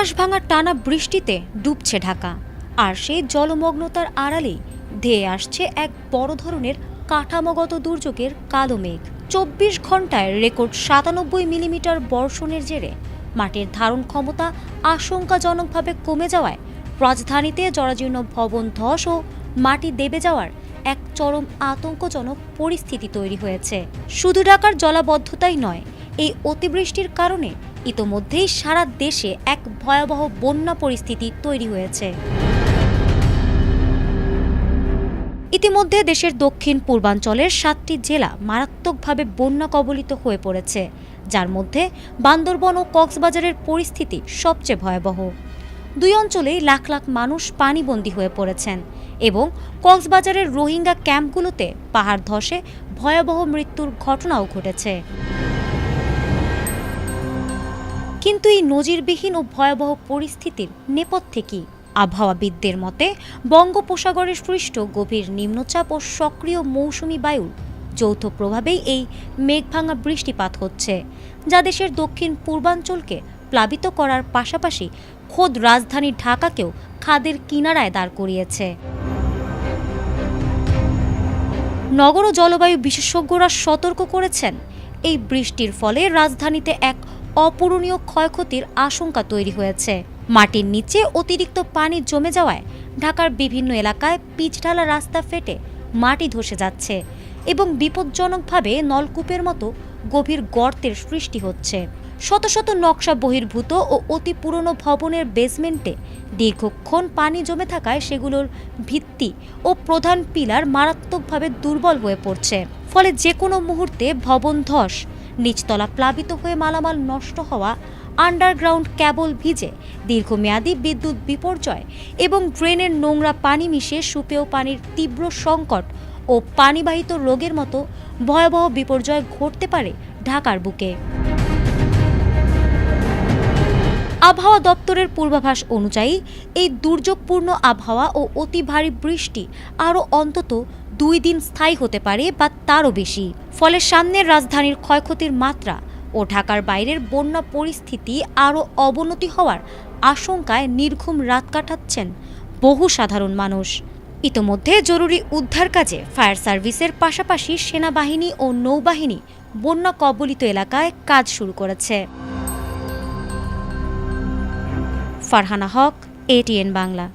আকাশ ভাঙা টানা বৃষ্টিতে ডুবছে ঢাকা, আর সেই জলমগ্নতার আড়ালেই ধেয়ে আসছে এক বড় ধরনের কাঠামোগত দুর্যোগের কালো মেঘ। ২৪ ঘন্টায় রেকর্ড ৯৭ মিলিমিটার বর্ষণের জেরে মাটির ধারণ ক্ষমতা আশঙ্কাজনকভাবে কমে যাওয়ায় রাজধানীতে জরাজীর্ণ ভবন ধস ও মাটি দেবে যাওয়ার এক চরম আতঙ্কজনক পরিস্থিতি তৈরি হয়েছে। শুধু ঢাকার জলাবদ্ধতাই নয়, এই অতিবৃষ্টির কারণে ইতোমধ্যেই সারা দেশে এক ভয়াবহ বন্যা পরিস্থিতি তৈরি হয়েছে। ইতিমধ্যে দেশের দক্ষিণ পূর্বাঞ্চলের ৭টি জেলা মারাত্মকভাবে বন্যা কবলিত হয়ে পড়েছে, যার মধ্যে বান্দরবন ও কক্সবাজারের পরিস্থিতি সবচেয়ে ভয়াবহ। দুই অঞ্চলেই লাখ লাখ মানুষ পানিবন্দী হয়ে পড়েছেন এবং কক্সবাজারের রোহিঙ্গা ক্যাম্পগুলোতে পাহাড় ধসে ভয়াবহ মৃত্যুর ঘটনাও ঘটেছে। কিন্তু এই নজিরবিহীন ও ভয়াবহ পরিস্থিতির নেপথ্যে কি? আবহাওয়াবিদদের মতে বঙ্গোপসাগরে সৃষ্ট গভীর নিম্নচাপ ও সক্রিয় মৌসুমি বায়ুর যৌথ প্রভাবেই এই মেঘভাঙা বৃষ্টিপাত হচ্ছে, যা দেশের দক্ষিণ পূর্বাঞ্চলকে প্লাবিত করার পাশাপাশি খোদ রাজধানী ঢাকাকেও খাদের কিনারায় দাঁড় করিয়েছে। নগর ও জলবায়ু বিশেষজ্ঞরা সতর্ক করেছেন, এই বৃষ্টির ফলে রাজধানীতে এক অপূরণীয় ক্ষয়ক্ষতির আশঙ্কা তৈরি হয়েছে। মাটির নিচে অতিরিক্ত পানি জমে যাওয়ায় ঢাকার বিভিন্ন এলাকায় পিচঢালা রাস্তা ফেটে মাটি ধসে যাচ্ছে এবং বিপজ্জনকভাবে নলকূপের মতো গভীর গর্তের সৃষ্টি হচ্ছে। শত শত নকশা বহির্ভূত ও অতি পুরনো ভবনের বেসমেন্টে দীর্ঘক্ষণ পানি জমে থাকায় সেগুলোর ভিত্তি ও প্রধান পিলার মারাত্মকভাবে দুর্বল হয়ে পড়ছে। ফলে যে কোনো মুহূর্তে ভবন ধস, নিচতলা প্লাবিত হয়ে মালামাল নষ্ট হওয়া, আন্ডারগ্রাউন্ড ক্যাবল ভিজে দীর্ঘমেয়াদী বিদ্যুৎ বিপর্যয় এবং ড্রেনের নোংরা পানি মিশে সুপেয় পানির তীব্র সংকট ও পানিবাহিত রোগের মতো ভয়াবহ বিপর্যয় ঘটতে পারে ঢাকার বুকে। আবহাওয়া দপ্তরের পূর্বাভাস অনুযায়ী এই দুর্যোগপূর্ণ আবহাওয়া ও অতি ভারী বৃষ্টি আরও অন্তত ২ দিন স্থায়ী হতে পারে বা তারও বেশি। ফলে সামনের রাজধানীর ক্ষয়ক্ষতির মাত্রা ও ঢাকার বাইরের বন্যা পরিস্থিতি আরও অবনতি হওয়ার আশঙ্কায় নির্ঘুম রাত কাটাচ্ছেন বহু সাধারণ মানুষ। ইতোমধ্যে জরুরি উদ্ধার কাজে ফায়ার সার্ভিসের পাশাপাশি সেনাবাহিনী ও নৌবাহিনী বন্যা কবলিত এলাকায় কাজ শুরু করেছে। ফারহানা হক, ATN বাংলা।